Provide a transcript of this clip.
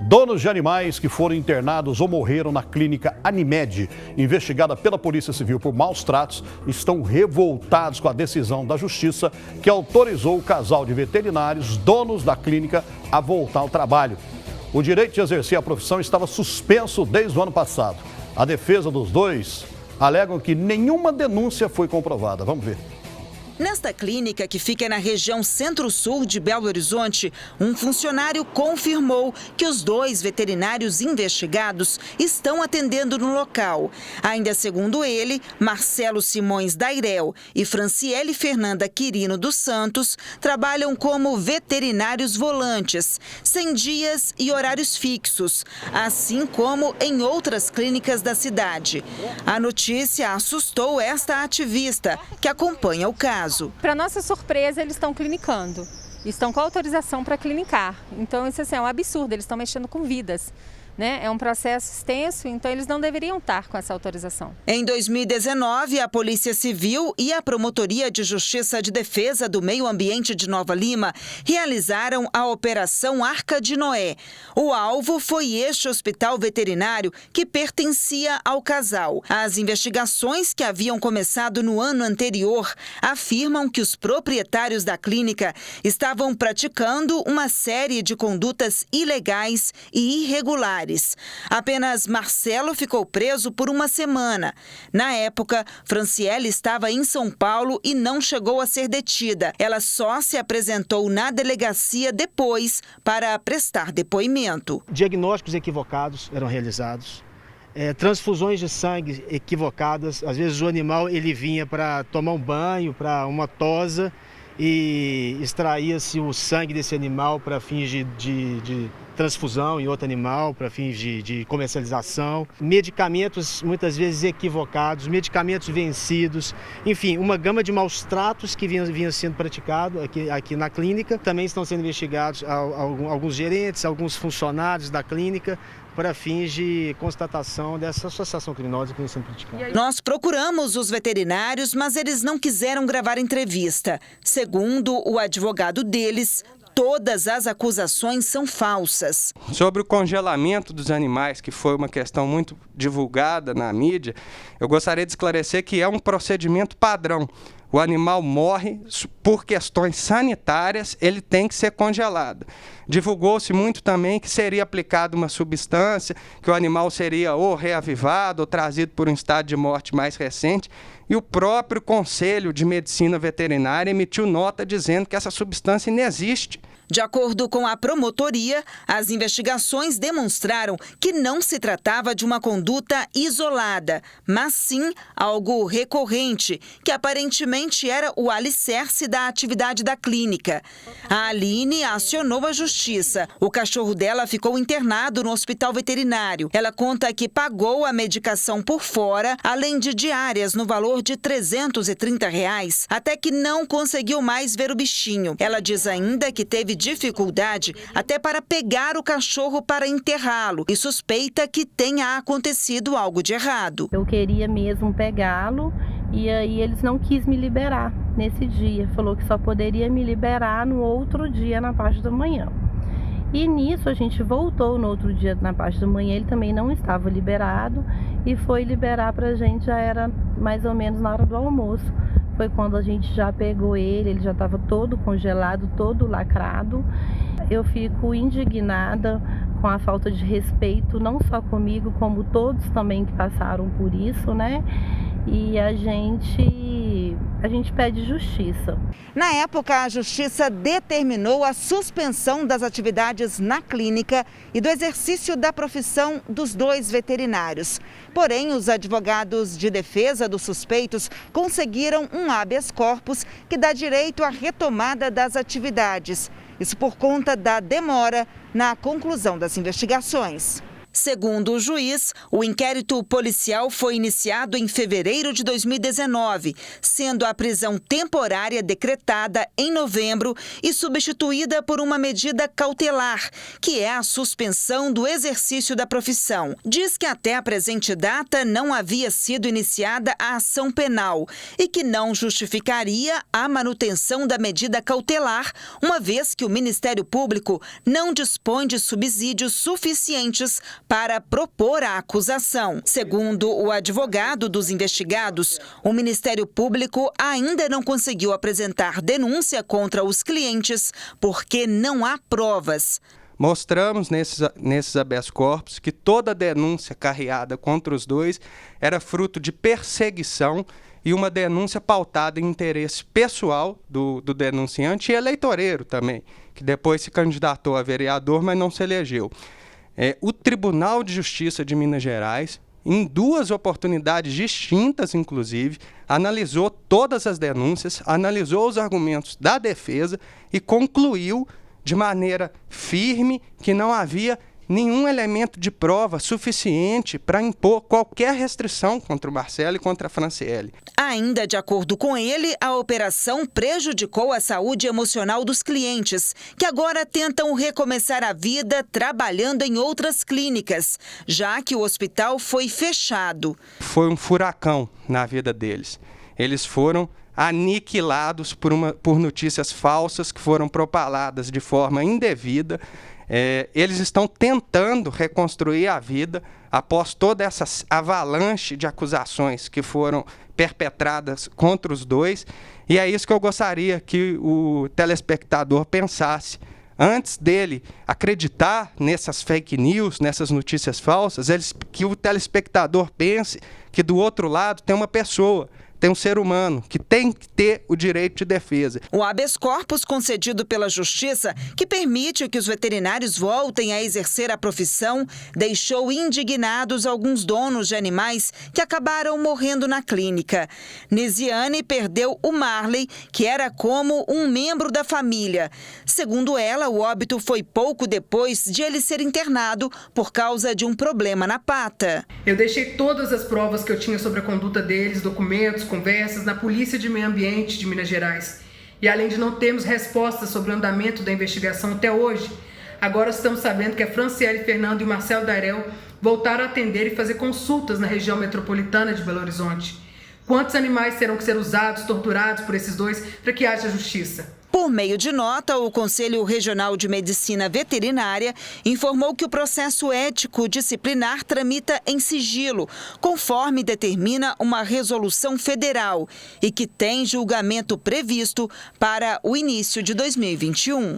Donos de animais que foram internados ou morreram na clínica Animed, investigada pela Polícia Civil por maus tratos, estão revoltados com a decisão da Justiça que autorizou o casal de veterinários, donos da clínica, a voltar ao trabalho. O direito de exercer a profissão estava suspenso desde o ano passado. A defesa dos dois alegam que nenhuma denúncia foi comprovada. Vamos ver. Nesta clínica, que fica na região centro-sul de Belo Horizonte, um funcionário confirmou que os dois veterinários investigados estão atendendo no local. Ainda segundo ele, Marcelo Simões Dairel e Franciele Fernanda Quirino dos Santos trabalham como veterinários volantes, sem dias e horários fixos, assim como em outras clínicas da cidade. A notícia assustou esta ativista, que acompanha o caso. Para nossa surpresa, eles estão clinicando, estão com autorização para clinicar. Então, isso assim, é um absurdo, eles estão mexendo com vidas, né? É um processo extenso, então eles não deveriam estar com essa autorização. Em 2019, a Polícia Civil e a Promotoria de Justiça de Defesa do Meio Ambiente de Nova Lima realizaram a Operação Arca de Noé. O alvo foi este hospital veterinário que pertencia ao casal. As investigações que haviam começado no ano anterior afirmam que os proprietários da clínica estavam praticando uma série de condutas ilegais e irregulares. Apenas Marcelo ficou preso por uma semana. Na época, Franciele estava em São Paulo e não chegou a ser detida. Ela só se apresentou na delegacia depois para prestar depoimento. Diagnósticos equivocados eram realizados. Transfusões de sangue equivocadas. Às vezes o animal ele vinha para tomar um banho, para uma tosa, e extraía-se o sangue desse animal para fins de transfusão em outro animal, para fins de comercialização. Medicamentos muitas vezes equivocados, medicamentos vencidos, enfim, uma gama de maus tratos que vinha sendo praticado aqui na clínica. Também estão sendo investigados alguns gerentes, alguns funcionários da clínica, para fins de constatação dessa associação criminosa que vem sendo praticada. Nós procuramos os veterinários, mas eles não quiseram gravar entrevista. Segundo o advogado deles, todas as acusações são falsas. Sobre o congelamento dos animais, que foi uma questão muito divulgada na mídia, eu gostaria de esclarecer que é um procedimento padrão. O animal morre por questões sanitárias, ele tem que ser congelado. Divulgou-se muito também que seria aplicada uma substância, que o animal seria ou reavivado ou trazido por um estado de morte mais recente. E o próprio Conselho de Medicina Veterinária emitiu nota dizendo que essa substância inexiste. De acordo com a promotoria, as investigações demonstraram que não se tratava de uma conduta isolada, mas sim algo recorrente, que aparentemente era o alicerce da atividade da clínica. A Aline acionou a justiça. O cachorro dela ficou internado no hospital veterinário. Ela conta que pagou a medicação por fora, além de diárias no valor de R$ 330, até que não conseguiu mais ver o bichinho. Ela diz ainda que teve dificuldade até para pegar o cachorro para enterrá-lo e suspeita que tenha acontecido algo de errado. Eu queria mesmo pegá-lo e aí eles não quis me liberar nesse dia. Falou que só poderia me liberar no outro dia, na parte da manhã. E nisso a gente voltou no outro dia, na parte da manhã, ele também não estava liberado e foi liberar pra gente, já era mais ou menos na hora do almoço. Foi quando a gente já pegou ele já estava todo congelado, todo lacrado. Eu fico indignada com a falta de respeito, não só comigo, como todos também que passaram por isso, né? E a gente pede justiça. Na época, a justiça determinou a suspensão das atividades na clínica e do exercício da profissão dos dois veterinários. Porém, os advogados de defesa dos suspeitos conseguiram um habeas corpus que dá direito à retomada das atividades. Isso por conta da demora na conclusão das investigações. Segundo o juiz, o inquérito policial foi iniciado em fevereiro de 2019, sendo a prisão temporária decretada em novembro e substituída por uma medida cautelar, que é a suspensão do exercício da profissão. Diz que até a presente data não havia sido iniciada a ação penal e que não justificaria a manutenção da medida cautelar, uma vez que o Ministério Público não dispõe de subsídios suficientes para propor a acusação. Segundo o advogado dos investigados, o Ministério Público ainda não conseguiu apresentar denúncia contra os clientes porque não há provas. Mostramos nesses habeas corpus que toda denúncia carreada contra os dois era fruto de perseguição e uma denúncia pautada em interesse pessoal do denunciante e eleitoreiro também, que depois se candidatou a vereador, mas não se elegeu. O Tribunal de Justiça de Minas Gerais, em 2 oportunidades distintas, inclusive, analisou todas as denúncias, analisou os argumentos da defesa e concluiu de maneira firme que não havia nenhum elemento de prova suficiente para impor qualquer restrição contra o Marcelo e contra a Franciele. Ainda de acordo com ele, a operação prejudicou a saúde emocional dos clientes, que agora tentam recomeçar a vida trabalhando em outras clínicas, já que o hospital foi fechado. Foi um furacão na vida deles. Eles foram aniquilados por notícias falsas que foram propaladas de forma indevida. Eles estão tentando reconstruir a vida após toda essa avalanche de acusações que foram perpetradas contra os dois, e é isso que eu gostaria que o telespectador pensasse. Antes dele acreditar nessas fake news, nessas notícias falsas, que o telespectador pense que do outro lado tem uma pessoa, tem um ser humano que tem que ter o direito de defesa. O habeas corpus concedido pela Justiça, que permite que os veterinários voltem a exercer a profissão, deixou indignados alguns donos de animais que acabaram morrendo na clínica. Nisiane perdeu o Marley, que era como um membro da família. Segundo ela, o óbito foi pouco depois de ele ser internado por causa de um problema na pata. Eu deixei todas as provas que eu tinha sobre a conduta deles, documentos, conversas, na Polícia de Meio Ambiente de Minas Gerais. E além de não termos respostas sobre o andamento da investigação até hoje, agora estamos sabendo que a Franciele Fernando e o Marcelo Dairel voltaram a atender e fazer consultas na região metropolitana de Belo Horizonte. Quantos animais terão que ser usados, torturados por esses dois para que haja justiça? Por meio de nota, o Conselho Regional de Medicina Veterinária informou que o processo ético disciplinar tramita em sigilo, conforme determina uma resolução federal, e que tem julgamento previsto para o início de 2021.